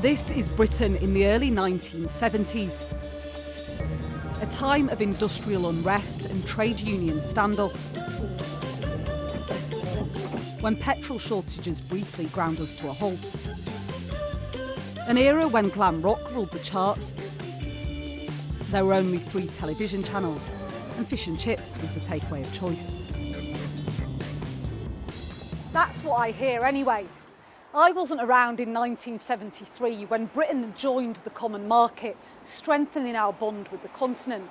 This is Britain in the early 1970s. A time of industrial unrest and trade union standoffs. When petrol shortages briefly ground us to a halt. An era when glam rock ruled the charts. There were only 3 television channels, and fish and chips was the takeaway of choice. That's what I hear anyway. I wasn't around in 1973 when Britain joined the common market, strengthening our bond with the continent.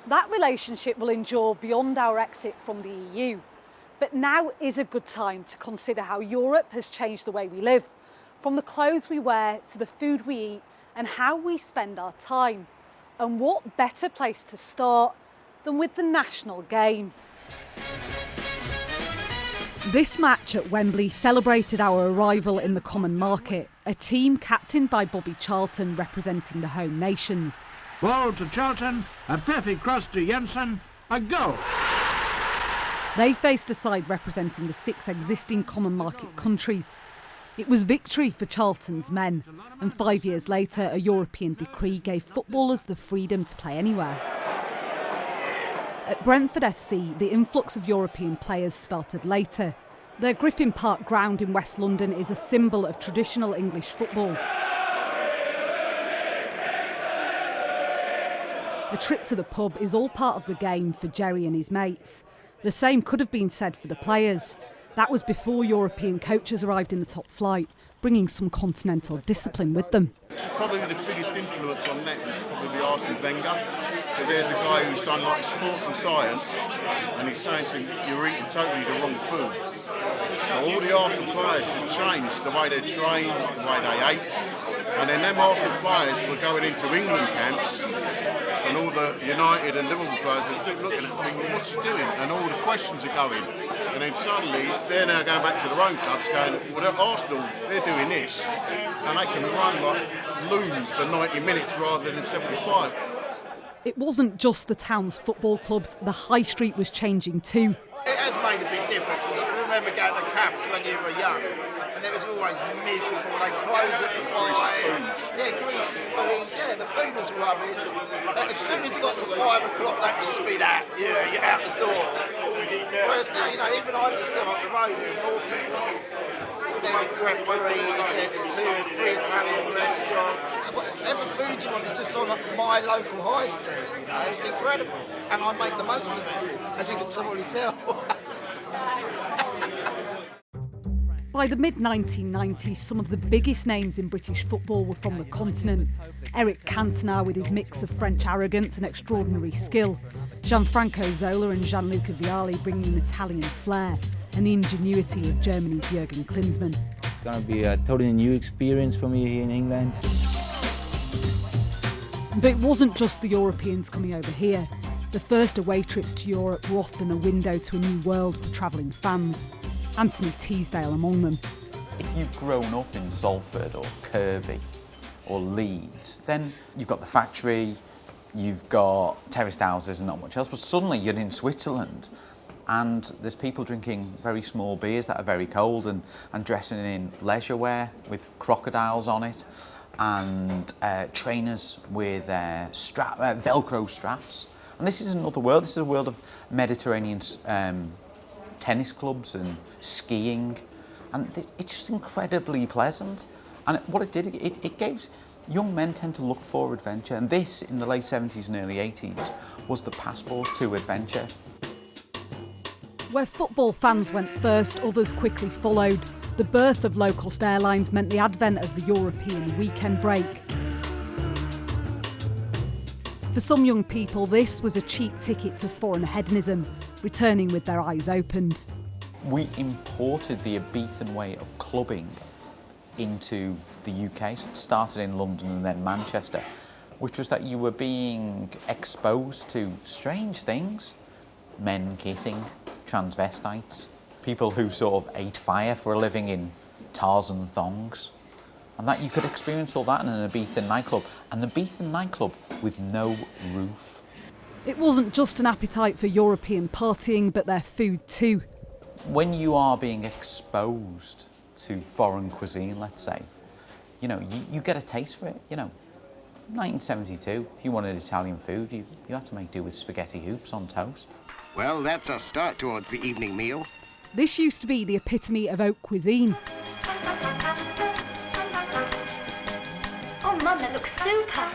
That relationship will endure beyond our exit from the EU. But now is a good time to consider how Europe has changed the way we live, from the clothes we wear to the food we eat and how we spend our time. And what better place to start than with the national game? This match at Wembley celebrated our arrival in the common market, a team captained by Bobby Charlton representing the home nations. Ball to Charlton, a perfect cross to Jensen, a goal! They faced a side representing the 6 existing common market countries. It was victory for Charlton's men, and 5 years later a European decree gave footballers the freedom to play anywhere. At Brentford FC, the influx of European players started later. Their Griffin Park ground in West London is a symbol of traditional English football. A trip to the pub is all part of the game for Jerry and his mates. The same could have been said for the players. That was before European coaches arrived in the top flight, bringing some continental discipline with them. Probably the biggest influence on that was probably Arsene Wenger, because there's a guy who's done like sports and science, and he's saying to him, you're eating totally the wrong food. So all the Arsenal players just changed the way they trained, the way they ate, and then them Arsenal players were going into England camps, and all the United and Liverpool players were looking at them thinking, what's he doing? And all the questions are going. And then suddenly, they're now going back to their own clubs going, well, Arsenal, they're doing this, and they can run like loons for 90 minutes rather than 75. It wasn't just the town's football clubs, the high street was changing too. It has made a big difference. I remember going to Caps when you were young, and it was always miserable. They close at 5. Yeah, greasy spoons. Yeah, the food was rubbish. As soon as you got to 5 o'clock, that'd just be that. You know, you're out the door. Whereas now, even I just live up the road in Norfolk. There's creperies, there's 2 or 3 Italian restaurants. Whatever food you want is just on my local high street. It's incredible, and I make the most of it, as you can probably tell. By the mid-1990s, some of the biggest names in British football were from the continent. Eric Cantona with his mix of French arrogance and extraordinary skill. Gianfranco Zola and Gianluca Vialli bringing an Italian flair, and the ingenuity of Germany's Jurgen Klinsmann. It's going to be a totally new experience for me here in England. But it wasn't just the Europeans coming over here. The first away trips to Europe were often a window to a new world for travelling fans. Anthony Teasdale among them. If you've grown up in Salford or Kirby or Leeds, then you've got the factory, you've got terraced houses and not much else, but suddenly you're in Switzerland and there's people drinking very small beers that are very cold and dressing in leisure wear with crocodiles on it, and trainers with Velcro straps. And this is another world. This is a world of Mediterranean tennis clubs and skiing, and it's just incredibly pleasant. And what it did, it gave young men tend to look for adventure, and this in the late 70s and early 80s was the passport to adventure. Where football fans went first, others quickly followed. The birth of low-cost airlines meant the advent of the European weekend break. For some young people, this was a cheap ticket to foreign hedonism, returning with their eyes opened. We imported the Ibethan way of clubbing into the UK. So it started in London and then Manchester, which was that you were being exposed to strange things. Men kissing, transvestites, people who sort of ate fire for a living in Tarzan thongs. And that you could experience all that in an Ibethan nightclub. An Ibethan nightclub with no roof. It wasn't just an appetite for European partying, but their food too. When you are being exposed to foreign cuisine, let's say, You know, you get a taste for it, you know. 1972, if you wanted Italian food, you had to make do with spaghetti hoops on toast. Well, that's a start towards the evening meal. This used to be the epitome of haute cuisine. Oh, Mum, that looks super.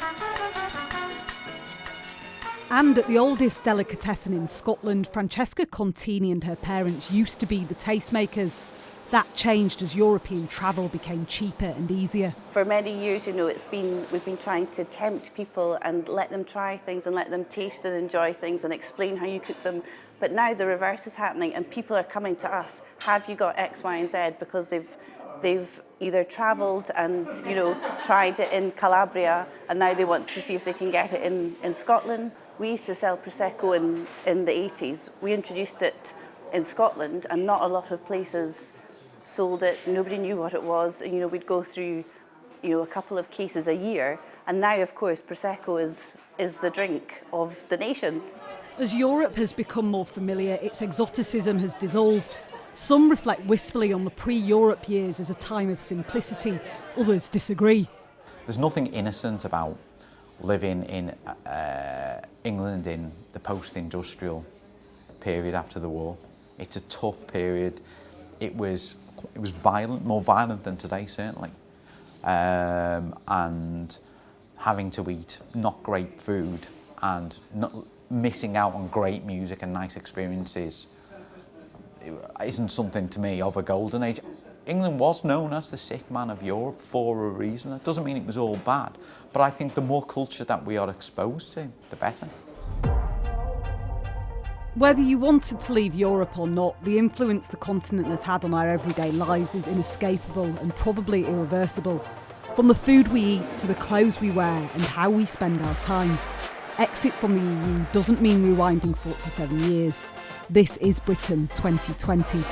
And at the oldest delicatessen in Scotland, Francesca Contini and her parents used to be the tastemakers. That changed as European travel became cheaper and easier. For many years, you know, we've been trying to tempt people and let them try things and let them taste and enjoy things and explain how you cook them. But now the reverse is happening and people are coming to us. Have you got X, Y and Z? Because they've either travelled and, you know, tried it in Calabria and now they want to see if they can get it in Scotland. We used to sell Prosecco in the 80s. We introduced it in Scotland and not a lot of places sold it. Nobody knew what it was. And, you know, we'd go through, you know, a couple of cases a year. And now, of course, Prosecco is the drink of the nation. As Europe has become more familiar, its exoticism has dissolved. Some reflect wistfully on the pre-Europe years as a time of simplicity. Others disagree. There's nothing innocent about living in England in the post-industrial period after the war. It's a tough period. It was violent, more violent than today, certainly. And having to eat not great food and missing out on great music and nice experiences isn't something to me of a golden age. England was known as the sick man of Europe for a reason. It doesn't mean it was all bad, but I think the more culture that we are exposed to, the better. Whether you wanted to leave Europe or not, the influence the continent has had on our everyday lives is inescapable and probably irreversible. From the food we eat to the clothes we wear and how we spend our time. Exit from the EU doesn't mean rewinding 47 years. This is Britain 2020.